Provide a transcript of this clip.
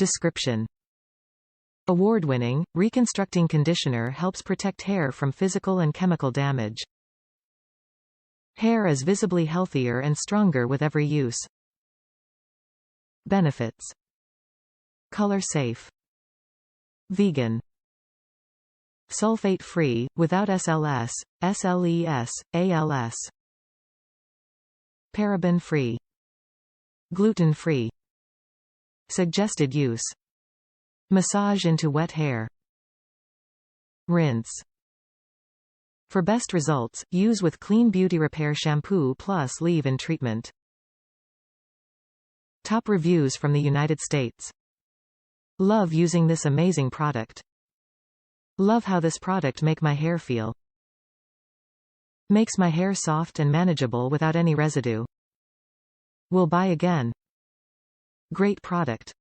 Description: award-winning, reconstructing conditioner helps protect hair from physical and chemical damage. Hair is visibly healthier and stronger with every use. Benefits: color safe, vegan, sulfate-free, without SLS, SLES, ALS, paraben-free, gluten-free. Suggested use: massage into wet hair. Rinse. For best results, use with Clean Beauty Repair shampoo plus leave-in treatment. Top reviews from the United States. Love using this amazing product. Love how this product make my hair feel. Makes my hair soft and manageable without any residue. Will buy again. Great product.